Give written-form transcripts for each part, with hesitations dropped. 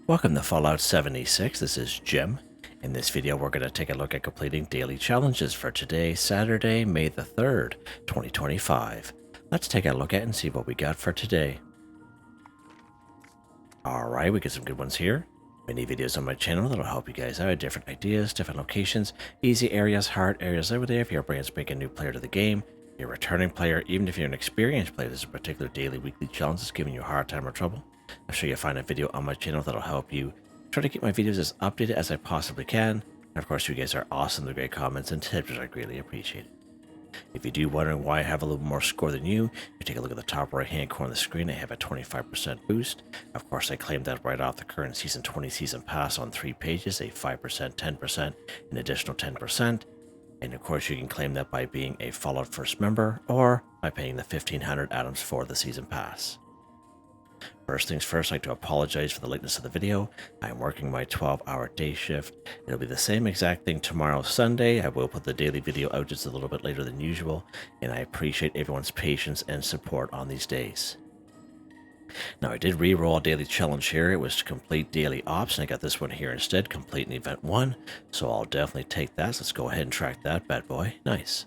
Welcome to Fallout 76, this is Jim. In this video we're going to take a look at completing daily challenges for today, Saturday, May the 3rd, 2025. Let's take a look at and see what we got for today. Alright, we get some good ones here. Many videos on my channel that'll help you guys out, different ideas, different locations, easy areas, hard areas over there if you're bringing a new player to the game. You're a returning player, even if you're an experienced player, there's a particular daily, weekly challenge that's giving you a hard time or trouble. I'm sure you'll find a video on my channel that'll help you. Try to keep my videos as updated as I possibly can. And of course, you guys are awesome. The great comments and tips, which I greatly appreciate. If you do wondering why I have a little more score than you take a look at the top right hand corner of the screen. I have a 25% boost. Of course, I claimed that right off the current Season 20 Season Pass on 3 pages, a 5%, 10%, an additional 10%. And of course, you can claim that by being a Fallout First member or by paying the 1,500 atoms for the Season Pass. First things first, I'd like to apologize for the lateness of the video. I'm working my 12-hour day shift. It'll be the same exact thing tomorrow, Sunday. I will put the daily video out just a little bit later than usual, and I appreciate everyone's patience and support on these days. Now, I did re-roll a daily challenge here. It was to complete daily ops, and I got this one here instead, complete an event 1. So I'll definitely take that. So let's go ahead and track that bad boy. Nice.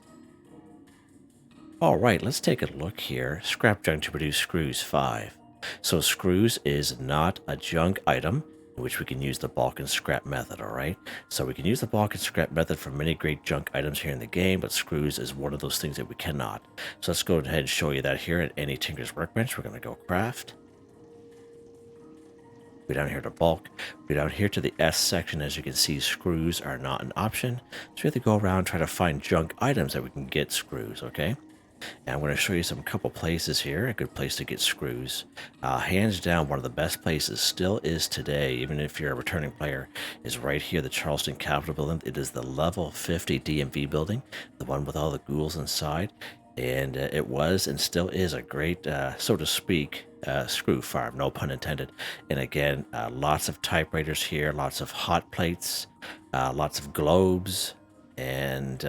All right, let's take a look here. Scrap junk to produce screws 5. So screws is not a junk item, in which we can use the bulk and scrap method, alright? So we can use the bulk and scrap method for many great junk items here in the game, but screws is one of those things that we cannot. So let's go ahead and show you that here at any Tinker's Workbench. We're going to go craft. Go down here to bulk. Go down here to the S section. As you can see, screws are not an option. So we have to go around and try to find junk items that we can get screws, okay? And I'm going to show you some couple places here, a good place to get screws. Hands down, one of the best places still is today, even if you're a returning player, is right here, the Charleston Capitol building. It is the level 50 DMV building, the one with all the ghouls inside. And it was and still is a great, so to speak, screw farm, no pun intended. And again, lots of typewriters here, lots of hot plates, lots of globes, and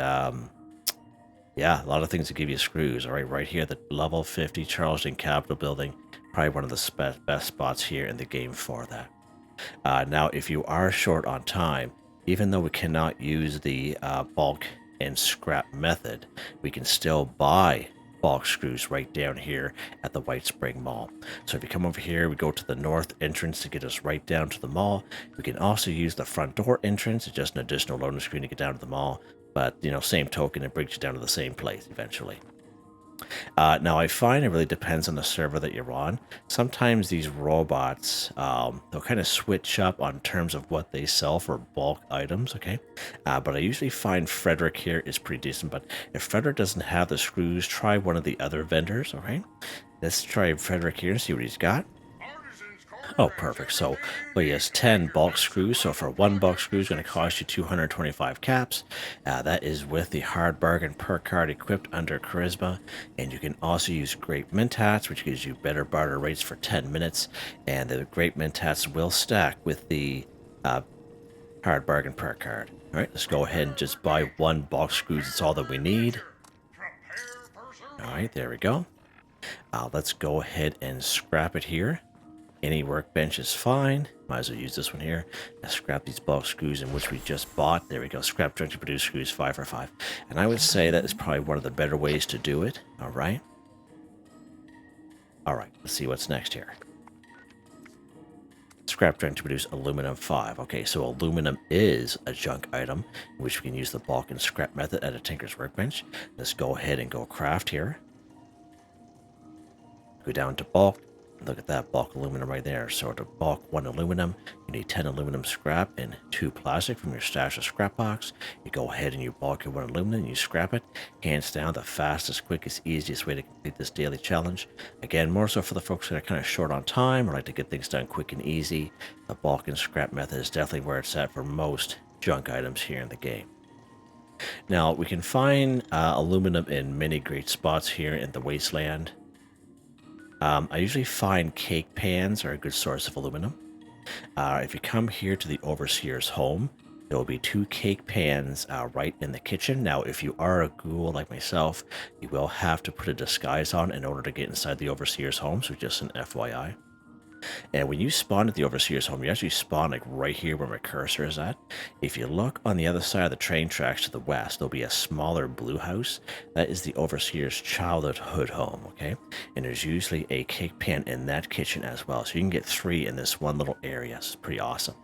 yeah, a lot of things to give you screws. All right, right here, the level 50 Charleston Capitol building, probably one of the best spots here in the game for that. Now, if you are short on time, even though we cannot use the bulk and scrap method, we can still buy bulk screws right down here at the White Spring Mall. So if you come over here, we go to the north entrance to get us right down to the mall. We can also use the front door entrance. It's just an additional loading screen to get down to the mall. But, you know, same token, it brings you down to the same place eventually. Now, I find it really depends on the server that you're on. Sometimes these robots, they'll kind of switch up on terms of what they sell for bulk items, okay? But I usually find Frederick here is pretty decent. But if Frederick doesn't have the screws, try one of the other vendors, okay? Let's try Frederick here and see what he's got. Oh, perfect. So, well, he has 10 bulk screws. So for one bulk screw, it's going to cost you 225 caps. That is with the hard bargain perk card equipped under charisma. And you can also use great mint hats, which gives you better barter rates for 10 minutes. And the great mint hats will stack with the hard bargain perk card. All right, let's go ahead and just buy one bulk screws. It's all that we need. All right, there we go. Let's go ahead and scrap it here. Any workbench is fine. Might as well use this one here. Let's scrap these bulk screws in which we just bought. There we go. Scrap junk to produce screws 5 for 5. And I would say that is probably one of the better ways to do it. All right. All right. Let's see what's next here. Scrap junk to produce aluminum 5. Okay, so aluminum is a junk item, in which we can use the bulk and scrap method at a Tinker's Workbench. Let's go ahead and go craft here. Go down to bulk. Look at that bulk aluminum right there. So to bulk 1 aluminum, you need 10 aluminum scrap and 2 plastic from your stash of scrap box. You go ahead and you bulk your 1 aluminum and you scrap it. Hands down, the fastest, quickest, easiest way to complete this daily challenge. Again, more so for the folks that are kind of short on time or like to get things done quick and easy. The bulk and scrap method is definitely where it's at for most junk items here in the game. Now, we can find aluminum in many great spots here in the wasteland. I usually find cake pans are a good source of aluminum. If you come here to the Overseer's home, there will be 2 cake pans right in the kitchen. Now, if you are a ghoul like myself, you will have to put a disguise on in order to get inside the Overseer's home, so just an FYI. And when you spawn at the Overseer's home, you actually spawn like right here where my cursor is at. If you look on the other side of the train tracks to the west, there'll be a smaller blue house. That is the Overseer's childhood home, okay? And there's usually a cake pan in that kitchen as well. So you can get 3 in this one little area. It's pretty awesome.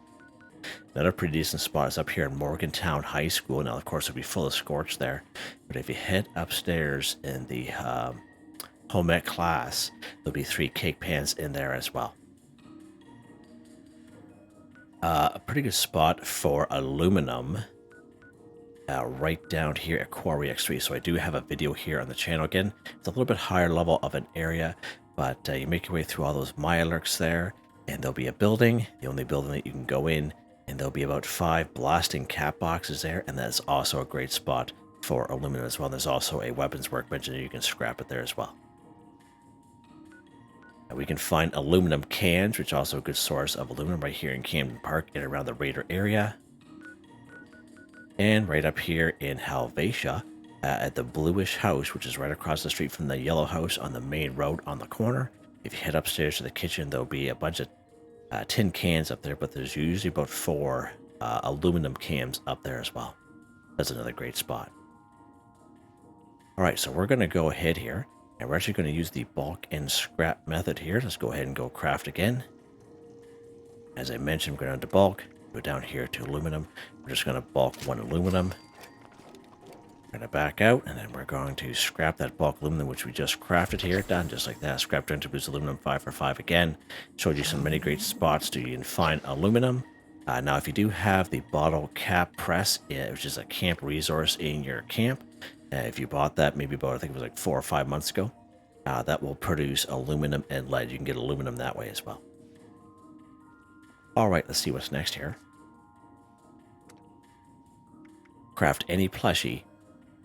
Another pretty decent spot is up here in Morgantown High School. Now, of course, it'll be full of scorch there. But if you head upstairs in the home ec class, there'll be 3 cake pans in there as well. A pretty good spot for aluminum right down here at Quarry X3. So I do have a video here on the channel again. It's a little bit higher level of an area, but you make your way through all those Mirelurks there, and there'll be a building, the only building that you can go in, and there'll be about 5 blasting cap boxes there, and that's also a great spot for aluminum as well. There's also a weapons workbench, and you can scrap it there as well. We can find aluminum cans, which is also a good source of aluminum right here in Camden Park and around the Raider area. And right up here in Helvetia at the bluish house, which is right across the street from the yellow house on the main road on the corner. If you head upstairs to the kitchen, there'll be a bunch of tin cans up there, but there's usually about 4 aluminum cans up there as well. That's another great spot. All right, so we're going to go ahead here. And we're actually going to use the bulk and scrap method here. Let's go ahead and go craft again. As I mentioned, we're going to bulk. Go down here to aluminum. We're just going to bulk 1 aluminum. We're going to back out, and then we're going to scrap that bulk aluminum, which we just crafted here. Done just like that. Scrap to produce aluminum 5 for 5 again. Showed you some many great spots to you can find aluminum. Now, if you do have the bottle cap press, which is a camp resource in your camp, if you bought that maybe about, I think it was like 4 or 5 months ago, that will produce aluminum and lead. You can get aluminum that way as well. All right, let's see what's next here. Craft any plushie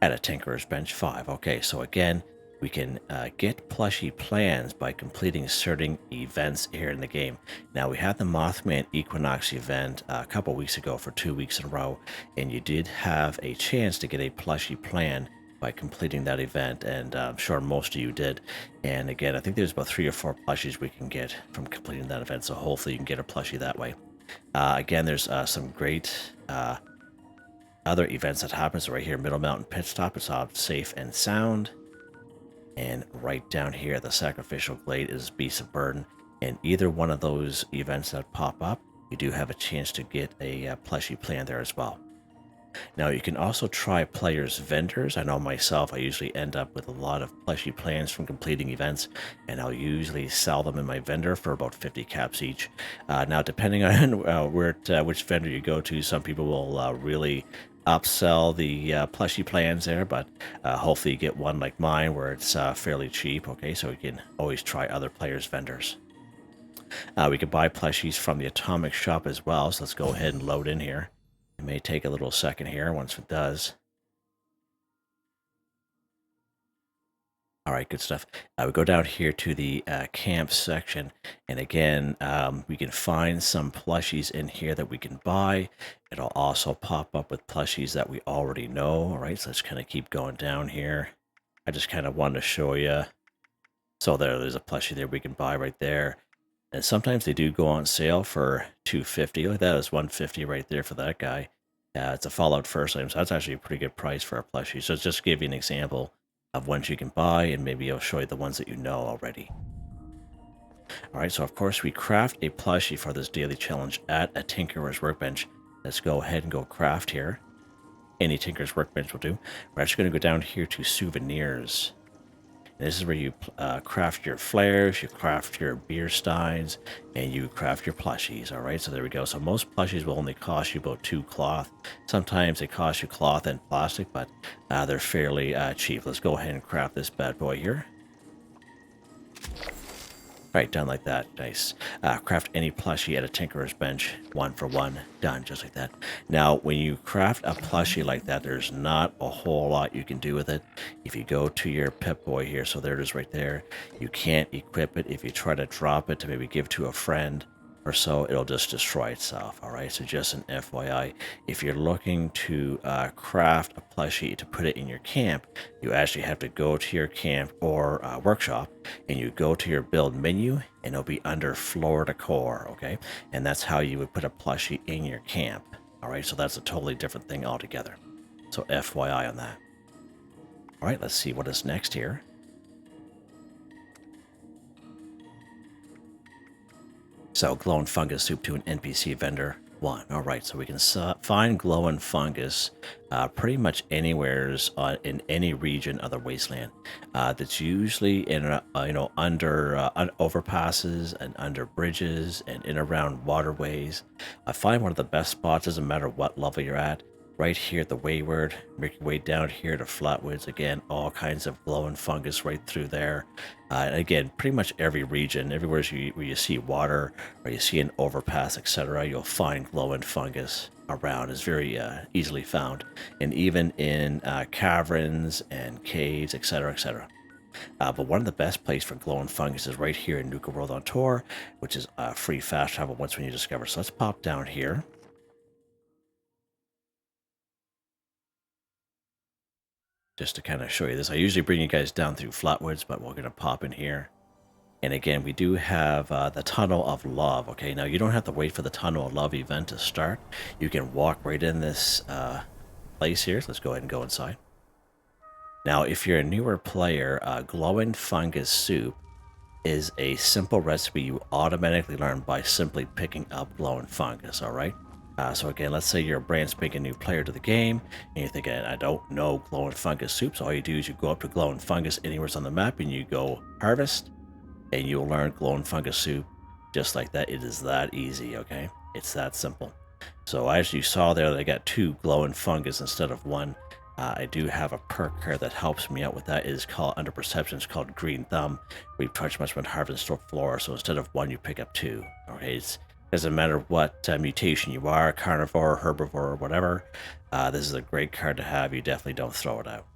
at a Tinkerer's Bench 5. Okay, so again, we can get plushie plans by completing certain events here in the game. Now, we had the Mothman Equinox event a couple weeks ago for 2 weeks in a row, and you did have a chance to get a plushie plan by completing that event, and I'm sure most of you did. And again, I think there's about 3 or 4 plushies we can get from completing that event, so hopefully you can get a plushie that way. Again, there's some great other events that happen. So right here, Middle Mountain Pit Stop, it's all safe and sound. And right down here, the Sacrificial Glade is Beast of Burden. And either one of those events that pop up, you do have a chance to get a plushie plan there as well. Now, you can also try players' vendors. I know myself, I usually end up with a lot of plushie plans from completing events, and I'll usually sell them in my vendor for about 50 caps each. Now, depending on which vendor you go to, some people will really upsell the plushie plans there, but hopefully you get one like mine where it's fairly cheap. Okay, so you can always try other players' vendors. We can buy plushies from the Atomic Shop as well, so let's go ahead and load in here. It may take a little second here once it does. All right, good stuff. We go down here to the camp section, and again, we can find some plushies in here that we can buy. It'll also pop up with plushies that we already know. All right, so let's kind of keep going down here. I just kind of wanted to show you. So there's a plushie there we can buy right there. And sometimes they do go on sale for $250. Like that is $150 right there for that guy. It's a Fallout First item, so that's actually a pretty good price for a plushie. So it's just to give you an example of ones you can buy, and maybe I'll show you the ones that you know already. All right, so of course we craft a plushie for this daily challenge at a Tinkerer's Workbench. Let's go ahead and go craft here. Any Tinkerer's Workbench will do. We're actually going to go down here to souvenirs. This is where you craft your flares, you craft your beer steins, and you craft your plushies. All right, so there we go. So most plushies will only cost you about 2 cloth. Sometimes they cost you cloth and plastic, but they're fairly cheap. Let's go ahead and craft this bad boy here. All right, done like that. Nice. Craft any plushie at a Tinkerer's Bench, 1 for 1. Done, just like that. Now, when you craft a plushie like that, there's not a whole lot you can do with it. If you go to your Pip-Boy here, so there it is right there, you can't equip it. If you try to drop it to maybe give to a friend or so, it'll just destroy itself. All right, so just an FYI, if you're looking to craft a plushie to put it in your camp, you actually have to go to your camp or workshop, and you go to your build menu, and it'll be under floor decor. Okay, and that's how you would put a plushie in your camp. All right, so that's a totally different thing altogether. So FYI on that. All right, let's see what is next here. So glowing fungus soup to an NPC vendor 1. All right, so we can find glowing fungus pretty much anywheres in any region of the wasteland. That's usually in under overpasses and under bridges and in around waterways. I find one of the best spots, doesn't matter what level you're at, right here at the Wayward, make your way down here to Flatwoods. Again, all kinds of glowing fungus right through there. And again, pretty much every region, everywhere where you see water or you see an overpass, etc., you'll find glowing fungus around. It's very easily found. And even in caverns and caves, etc., etc. But one of the best places for glowing fungus is right here in Nuka World on Tour, which is free fast travel once when you discover. So let's pop down here. Just to kind of show you this. I usually bring you guys down through Flatwoods, but we're going to pop in here. And again, we do have the Tunnel of Love. Okay, now you don't have to wait for the Tunnel of Love event to start. You can walk right in this place here. So let's go ahead and go inside. Now, if you're a newer player, glowing fungus soup is a simple recipe you automatically learn by simply picking up glowing fungus, all right? So again, let's say you're a brand spanking new player to the game, and you're thinking, I don't know glowing fungus soup. So all you do is you go up to glowing fungus anywhere on the map, and you go harvest, and you'll learn glowing fungus soup just like that. It is that easy, okay? It's that simple. So as you saw there, I got 2 glowing fungus instead of 1. I do have a perk card that helps me out with that. It is called, under perception, it's called Green Thumb. We touch much when harvest flora, so instead of 1, you pick up 2. Okay, it doesn't matter what mutation you are, carnivore, herbivore, or whatever. This is a great card to have. You definitely don't throw it out.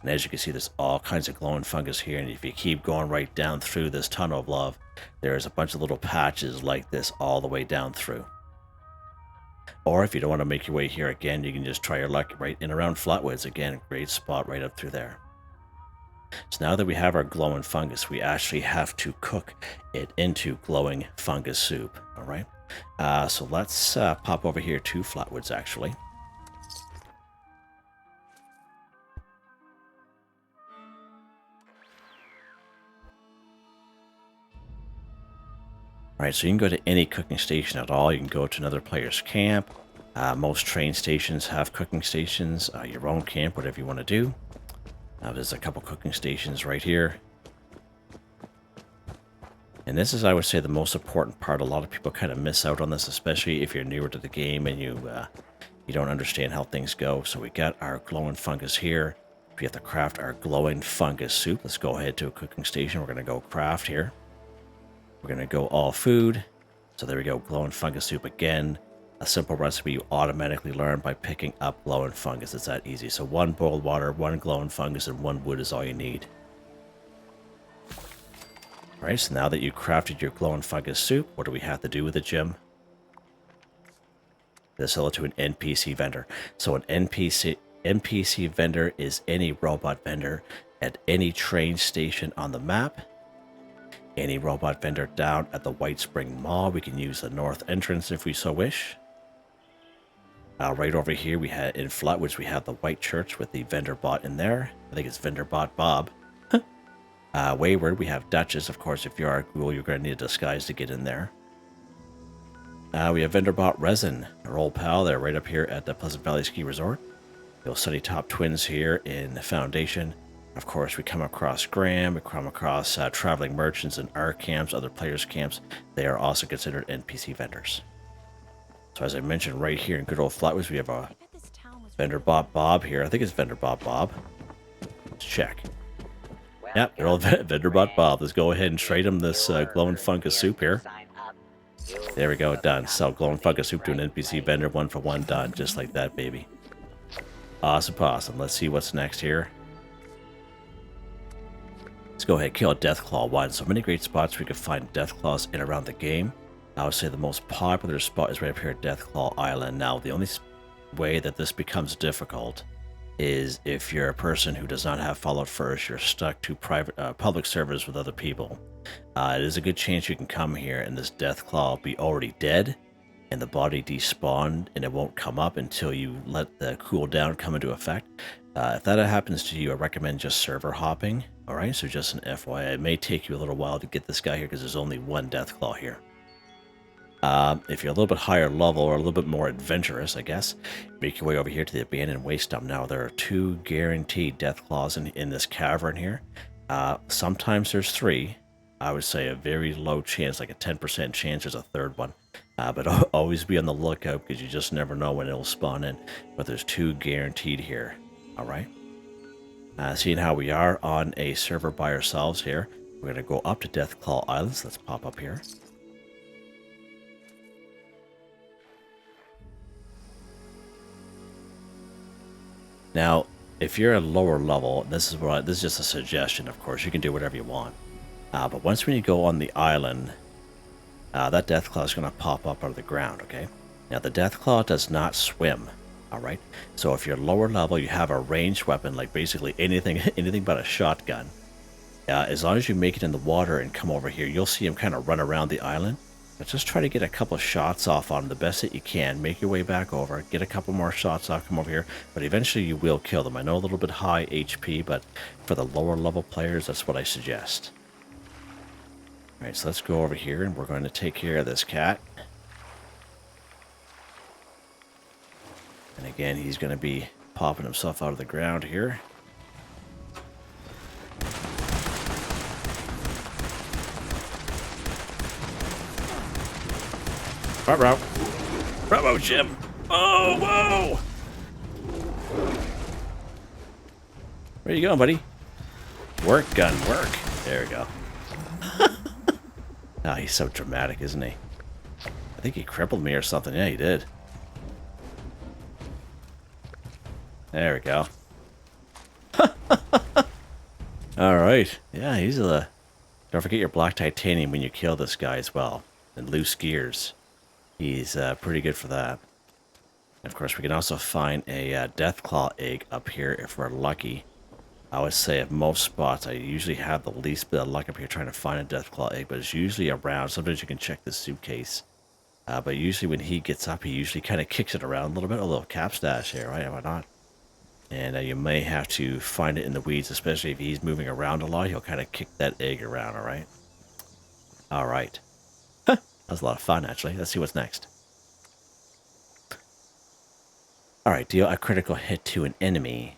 And as you can see, there's all kinds of glowing fungus here. And if you keep going right down through this Tunnel of Love, there's a bunch of little patches like this all the way down through. Or if you don't want to make your way here again, you can just try your luck right in around Flatwoods. Again, a great spot right up through there. So now that we have our glowing fungus, we actually have to cook it into glowing fungus soup. All right. So let's pop over here to Flatwoods, actually. All right, so you can go to any cooking station at all. You can go to another player's camp. Most train stations have cooking stations. Your own camp, whatever you want to do. There's a couple cooking stations right here. And this is, I would say, the most important part. A lot of people kind of miss out on this, especially if you're newer to the game and you don't understand how things go. So we got our glowing fungus here. We have to craft our glowing fungus soup. Let's go ahead to a cooking station. We're going to go craft here. We're going to go all food. So there we go, glowing fungus soup again. A simple recipe you automatically learn by picking up glowing fungus. It's that easy. So 1 boiled water, 1 glowing fungus, and 1 wood is all you need. All right, so now that you crafted your glowing fungus soup, what do we have to do with it, Jim? Sell it to an NPC vendor. So an NPC vendor is any robot vendor at any train station on the map. Any robot vendor down at the White Spring Mall. We can use the north entrance if we so wish. Right over here, we had in Flatwoods, we have the White Church with the vendor bot in there. I think it's vendor bot Bob. Wayward, we have Duchess. Of course, if you are a ghoul, you're going to need a disguise to get in there. We have vendor bot Resin, our old pal. They're right up here at the Pleasant Valley Ski Resort. You'll Sunny Top Twins here in the Foundation. Of course, we come across Graham, we come across traveling merchants in our camps, other players' camps. They are also considered NPC vendors. So as I mentioned, right here in good old Flatwoods, we have a vendor bot Bob here. I think it's vendor bot Bob. Let's check. Yep, they're all vendor bot Bob. Let's go ahead and trade him this glowing fungus soup here. There we go, done. Sell glowing fungus soup to an NPC vendor, 1 for 1, done. Just like that, baby. Awesome, awesome. Let's see what's next here. Let's go ahead and kill a Deathclaw 1. So many great spots we can find Deathclaws in around the game. I would say the most popular spot is right up here at Deathclaw Island. Now, the only way that this becomes difficult is if you're a person who does not have followed first, you're stuck to private public servers with other people. It is a good chance you can come here and this Deathclaw will be already dead and the body despawned, and it won't come up until you let the cooldown come into effect. If that happens to you, I recommend just server hopping. Alright, so just an FYI, it may take you a little while to get this guy here because there's only one Deathclaw here. If you're a little bit higher level or a little bit more adventurous, I guess, make your way over here to the abandoned waste dump. Now, there are 2 guaranteed Deathclaws in this cavern here. Sometimes there's 3. I would say a very low chance, like a 10% chance there's a 3rd one. But always be on the lookout because you just never know when it'll spawn in. But there's 2 guaranteed here. All right. Seeing how we are on a server by ourselves here, we're going to go up to Deathclaw Islands. Let's pop up here. Now, if you're a lower level, this is just a suggestion, of course. You can do whatever you want. But once when you go on the island, that Deathclaw is going to pop up out of the ground, okay? Now, the Deathclaw does not swim, all right? So if you're lower level, you have a ranged weapon, like basically anything but a shotgun. As long as you make it in the water and come over here, you'll see him kind of run around the island. But just try to get a couple shots off on him the best that you can. Make your way back over, get a couple more shots off, come over here. But eventually you will kill them. I know a little bit high HP, but for the lower level players, that's what I suggest. Alright, so let's go over here and we're going to take care of this cat. And again, he's going to be popping himself out of the ground here. Bravo. Bravo, Jim. Oh, whoa. Where you going, buddy? Work, gun, work. There we go. Ah, he's so dramatic, isn't he? I think he crippled me or something. Yeah, he did. There we go. Alright. Yeah, he's a... Don't forget your black titanium when you kill this guy as well. And loose gears. He's pretty good for that. And of course, we can also find a Deathclaw egg up here if we're lucky. I would say at most spots, I usually have the least bit of luck up here trying to find a Deathclaw egg, but it's usually around. Sometimes you can check the suitcase. But usually when he gets up, he usually kind of kicks it around a little bit. A little cap stash here, right? Why not? And you may have to find it in the weeds, especially if he's moving around a lot. He'll kind of kick that egg around, all right? All right. That was a lot of fun, actually. Let's see what's next. All right, deal a critical hit to an enemy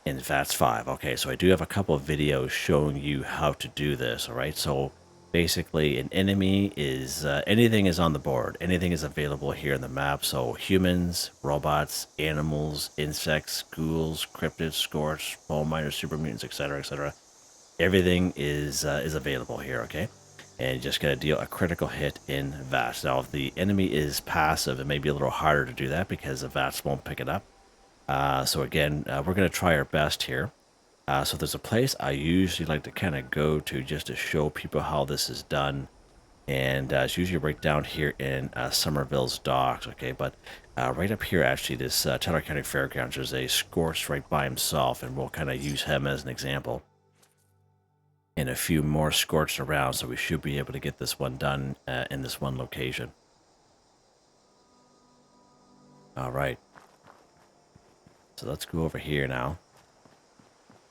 in Vats 5. Okay, so I do have a couple of videos showing you how to do this, all right? So basically, an enemy is, anything is on the board. Anything is available here in the map. So humans, robots, animals, insects, ghouls, cryptids, scorch, bone miners, super mutants, etc., etc. Everything is available here, okay? And you just got to deal a critical hit in Vats. Now, if the enemy is passive, it may be a little harder to do that because the Vats won't pick it up. So again, we're going to try our best here. So there's a place I usually like to kind of go to just to show people how this is done. And it's usually right down here in Somerville's docks, okay? But right up here, actually, this Teller County Fairgrounds, there's a Scorch right by himself, and we'll kind of use him as an example. And a few more Scorched around, so we should be able to get this one done in this one location. All right. So let's go over here now.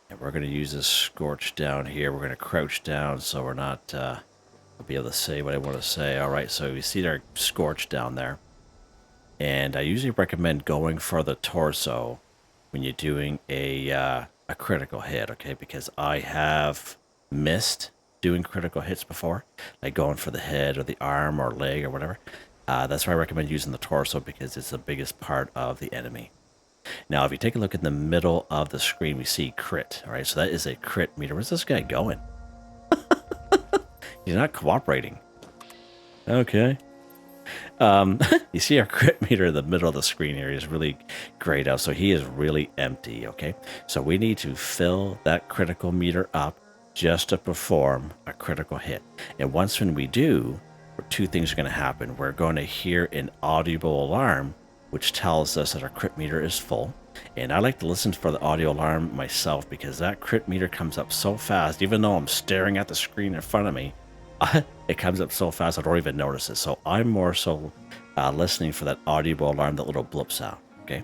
And we're going to use this Scorch down here. We're going to crouch down so we're not... I'll be able to say what I want to say. All right, so you see our Scorch down there. And I usually recommend going for the torso when you're doing a critical hit, okay? Because I have missed doing critical hits before, like going for the head or the arm or leg or whatever. That's why I recommend using the torso because it's the biggest part of the enemy. Now, if you take a look in the middle of the screen, we see crit. All right, so that is a crit meter. Where's this guy going? He's not cooperating. Okay. You see our crit meter in the middle of the screen here is really grayed out, so he is really empty, okay? So we need to fill that critical meter up just to perform a critical hit. And once when we do, two things are going to happen. We're going to hear an audible alarm, which tells us that our crit meter is full. And I like to listen for the audio alarm myself because that crit meter comes up so fast, even though I'm staring at the screen in front of me, it comes up so fast I don't even notice it. So I'm more so listening for that audible alarm, that little blip sound, okay?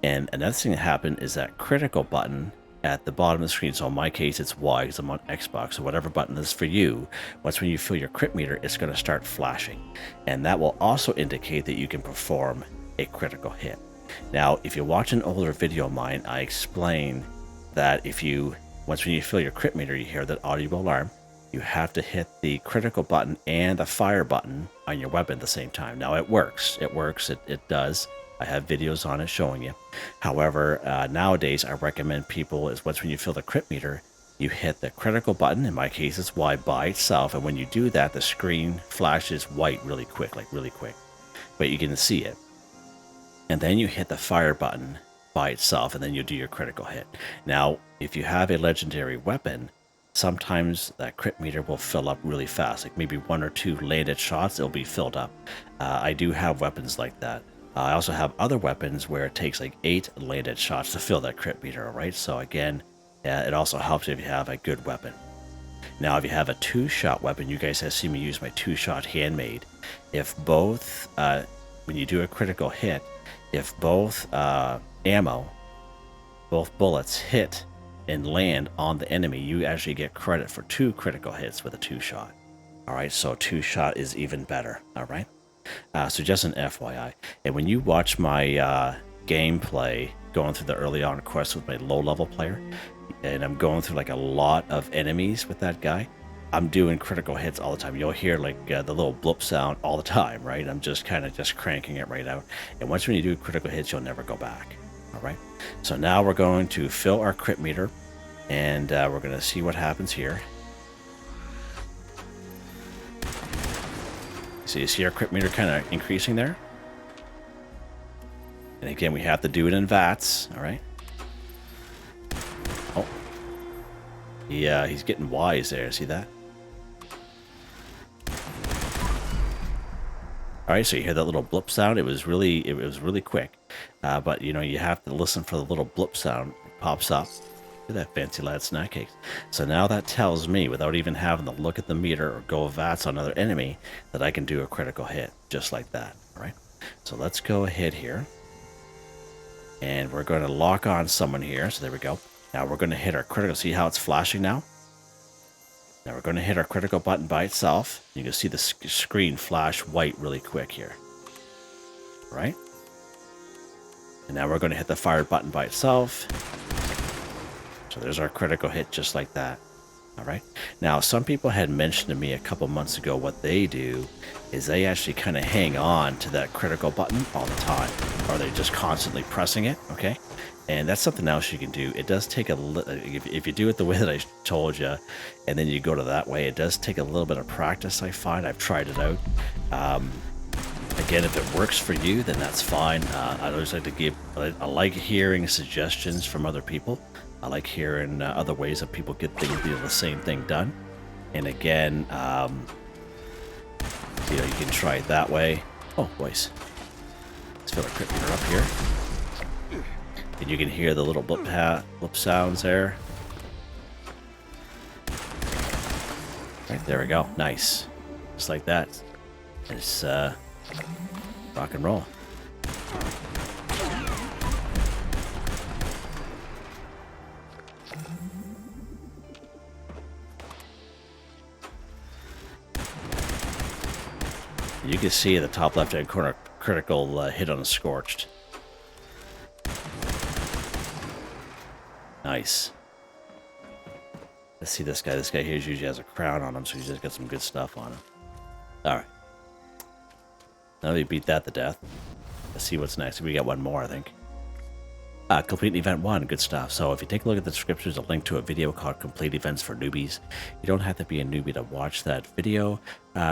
And another thing that happened is that critical button at the bottom of the screen. So in my case, it's Y because I'm on Xbox. So whatever button is for you, once when you feel your crit meter, it's going to start flashing. And that will also indicate that you can perform a critical hit. Now, if you watch an older video of mine, I explain that once when you feel your crit meter, you hear that audible alarm, you have to hit the critical button and the fire button on your weapon at the same time. Now, it works. It does. I have videos on it showing you. However, nowadays, I recommend people is once when you feel the crit meter, you hit the critical button. In my case, it's Y by itself. And when you do that, the screen flashes white really quick, but you can see it. And then you hit the fire button by itself, and then you do your critical hit. Now, if you have a legendary weapon, sometimes that crit meter will fill up really fast, like maybe 1 or 2 landed shots, it'll be filled up. I do have weapons like that. I also have other weapons where it takes like 8 landed shots to fill that crit meter, all right? So again, it also helps if you have a good weapon. Now, if you have a 2-shot weapon, you guys have seen me use my 2-shot handmade. If both, when you do a critical hit, if both both bullets hit and land on the enemy, you actually get credit for 2 critical hits with a 2-shot. All right, so 2-shot is even better, all right? So just an FYI. And when you watch my gameplay going through the early on quests with my low-level player, and I'm going through like a lot of enemies with that guy, I'm doing critical hits all the time. You'll hear like the little blip sound all the time, right? I'm just kind of cranking it right out. And once when you do critical hits, you'll never go back, all right? So now we're going to fill our crit meter, and we're going to see what happens here. So you see our crit meter kind of increasing there. And again, we have to do it in Vats, all right? Oh. Yeah, he's getting wise there. See that? All right, so you hear that little blip sound. It was really quick. But, you know, you have to listen for the little blip sound. It pops up. Look at that fancy lad snack cakes. So now that tells me, without even having to look at the meter or go Vats on another enemy, that I can do a critical hit just like that. All right. So let's go ahead here. And we're going to lock on someone here. So there we go. Now we're going to hit our critical. See how it's flashing now? Now we're going to hit our critical button by itself. You can see the screen flash white really quick here. All right. And now we're going to hit the fire button by itself. So there's our critical hit just like that. All right. Now, some people had mentioned to me a couple months ago what they do is they actually kind of hang on to that critical button all the time, or they're just constantly pressing it. Okay. And that's something else you can do. It does take if you do it the way that I told you, and then you go to that way, it does take a little bit of practice, I find. I've tried it out. Again, if it works for you, then that's fine. I always like to I like hearing suggestions from other people. I like hearing other ways that people get the same thing done. And again, you know, you can try it that way. Oh, boys. Let's fill our crit meter up here. And you can hear the little blip sounds there. Right, there we go. Nice. Just like that. It's rock and roll. You can see in the top left-hand corner, critical hit on a Scorched. Nice. Let's see this guy. This guy here usually has a crown on him, so he's just got some good stuff on him. Alright. Now we beat that to death. Let's see what's next. We got one more, I think. Complete Event 1, good stuff. So if you take a look at the description, there's a link to a video called Complete Events for Newbies. You don't have to be a newbie to watch that video.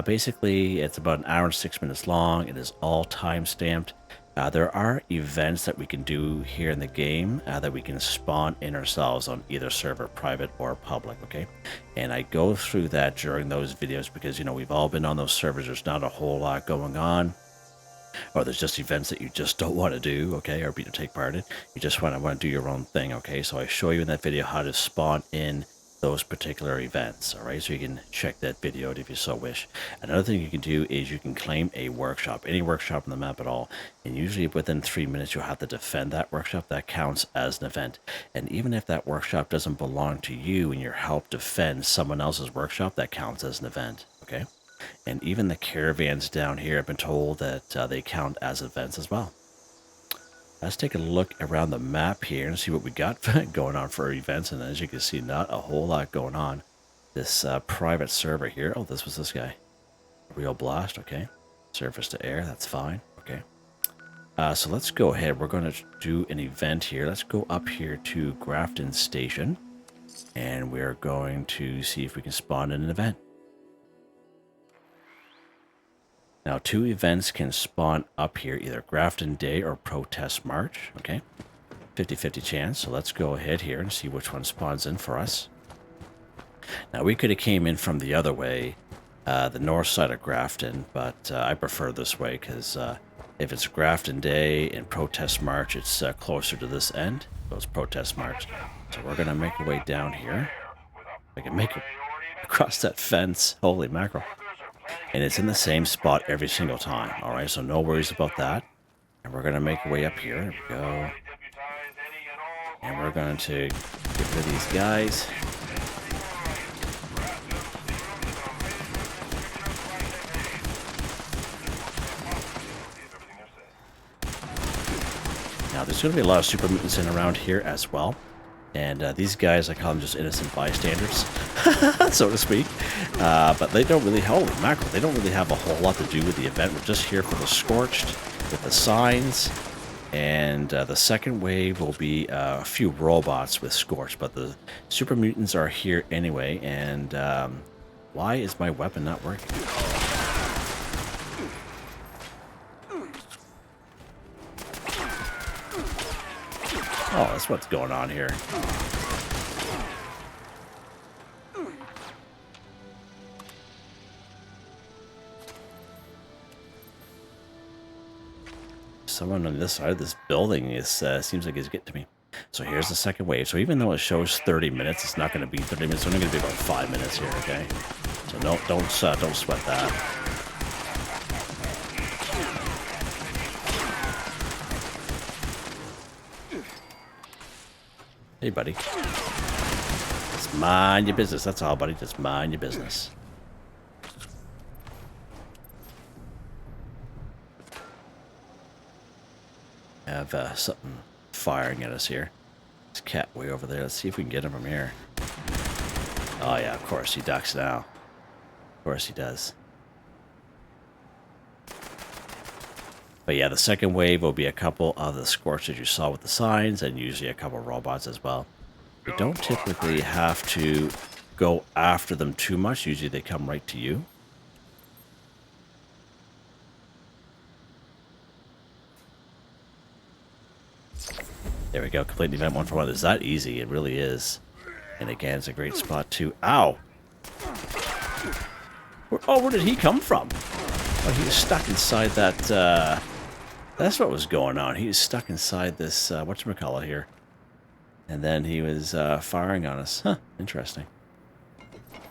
Basically, it's about 1 hour and 6 minutes long. It is all time stamped. There are events that we can do here in the game that we can spawn in ourselves on either server, private or public, okay? And I go through that during those videos because, you know, we've all been on those servers. There's not a whole lot going on. Or there's just events that you just don't want to do, okay, or take part in. You just want to do your own thing, okay? So I show you in that video how to spawn in those particular events, all right? So you can check that video out if you so wish. Another thing you can do is you can claim a workshop, any workshop on the map at all, and usually within 3 minutes you'll have to defend that workshop. That counts as an event. And even if that workshop doesn't belong to you and you help defend someone else's workshop, that counts as an event, okay? And even the caravans down here, I've been told that they count as events as well. Let's take a look around the map here and see what we got going on for events. And as you can see, not a whole lot going on. This private server here. Oh, this was this guy. Real blast, okay. Surface to air, that's fine, okay. So let's go ahead. We're going to do an event here. Let's go up here to Grafton Station. And we're going to see if we can spawn in an event. Now, 2 events can spawn up here, either Grafton Day or Protest March, okay? 50-50 chance, so let's go ahead here and see which one spawns in for us. Now, we could have came in from the other way, the north side of Grafton, but I prefer this way because if it's Grafton Day and Protest March, it's closer to this end. So it's Protest March. So we're going to make our way down here. I can make it across that fence. Holy mackerel. And it's in the same spot every single time. All right, so no worries about that. And we're going to make our way up here. There we go. And we're going to get rid of these guys. Now, there's going to be a lot of super mutants in around here as well. And these guys, I call them just innocent bystanders, so to speak. But they don't really, holy mackerel, they don't really have a whole lot to do with the event. We're just here for the Scorched, with the signs. And the second wave will be a few robots with Scorched. But the super mutants are here anyway. And why is my weapon not working? Oh, that's what's going on here. Someone on this side of this building is seems like he's getting to me. So here's the second wave. So even though it shows 30 minutes, it's not going to be 30 minutes. It's only going to be about 5 minutes here, okay? So don't sweat that. Hey, buddy. Just mind your business. That's all, buddy. Just mind your business. Have something firing at us here. This cat way over there. Let's see if we can get him from here. Oh, yeah, of course. He ducks now. Of course he does. But yeah, the second wave will be a couple of the Scorched that you saw with the signs, and usually a couple of robots as well. You don't typically have to go after them too much. Usually they come right to you. There we go. Complete the event 1 for 1. It's that easy. It really is. And again, it's a great spot too. Ow! Where did he come from? Oh, he was stuck inside that, that's what was going on. He was stuck inside this, whatchamacallit here. And then he was firing on us. Huh, interesting.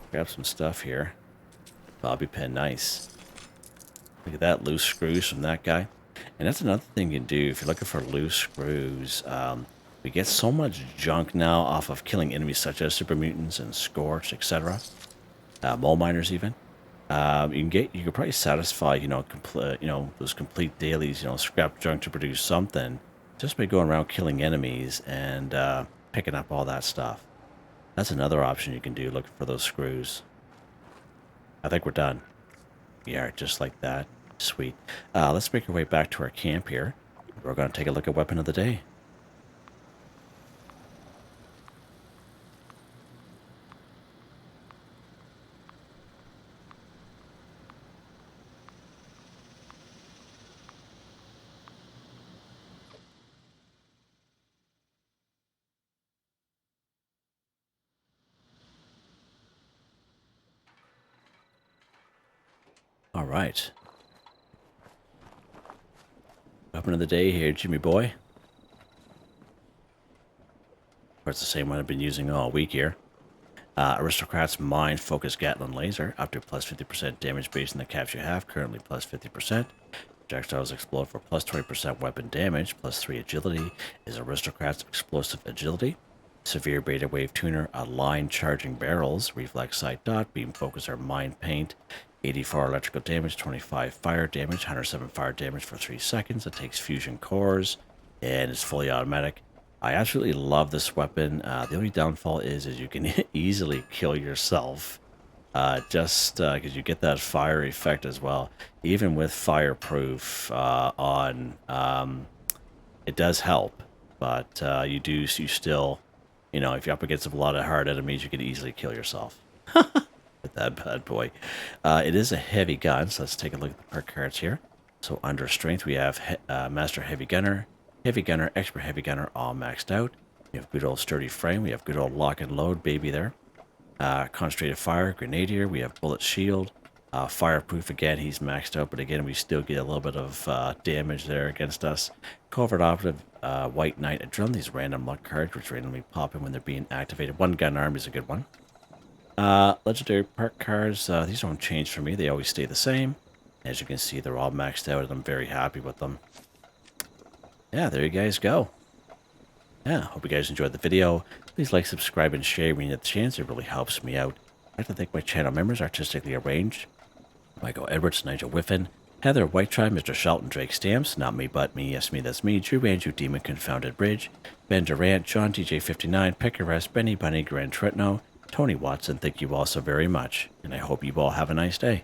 Grab some stuff here. Bobby pin, nice. Look at that, loose screws from that guy. And that's another thing you can do if you're looking for loose screws. We get so much junk now off of killing enemies such as super mutants and Scorched, etc. Mole miners even. You can probably satisfy, those complete dailies, scrap junk to produce something just by going around killing enemies and picking up all that stuff. That's another option you can do, looking for those screws. I think we're done. Yeah, just like that. Sweet. Let's make our way back to our camp here. We're going to take a look at Weapon of the Day. right. Weapon of the day here, Jimmy boy. Of course, the same one I've been using all week here. Aristocrat's Mind Focus Gatling Laser, up to plus 50% damage based on the caps you have, currently plus 50%. Projectiles explode for plus 20% weapon damage, plus 3 agility, is Aristocrat's Explosive Agility. Severe Beta Wave Tuner, Align Charging Barrels, Reflex Sight Dot, Beam Focuser, Mind Paint, 84 electrical damage, 25 fire damage, 107 fire damage for 3 seconds. It takes fusion cores, and it's fully automatic. I absolutely love this weapon. The only downfall is you can easily kill yourself. Just because you get that fire effect as well. Even with fireproof on, it does help. But you still, you know, if you're up against a lot of hard enemies, you can easily kill yourself. With that bad boy. It is a heavy gun, so let's take a look at the perk cards here. So under strength, we have Master Heavy Gunner, Expert Heavy Gunner, all maxed out. We have good old Sturdy Frame. We have good old Lock and Load, baby there. Concentrated Fire, Grenadier. We have Bullet Shield. Fireproof, again, he's maxed out, but again, we still get a little bit of damage there against us. Covert Operative, White Knight, Adrenaline. These random luck cards, which randomly pop in when they're being activated. One Gun Arm is a good one. Legendary perk cards, these don't change for me. They always stay the same. As you can see, they're all maxed out, and I'm very happy with them. Yeah, there you guys go. Yeah, hope you guys enjoyed the video. Please like, subscribe, and share when you get the chance. It really helps me out. I'd like to thank my channel members, Artistically Arranged, Michael Edwards, Nigel Wiffen, Heather, Whitetribe, Mr. Shelton, Drake Stamps, NotMeButMeYesMeThatsMe, Drew Andrew, Demon, Confoundedbridge, Ben Durant, John DJ59, Picquerist, Benny Bunny, Grand Tretno, Tony Watson. Thank you all so very much, and I hope you all have a nice day.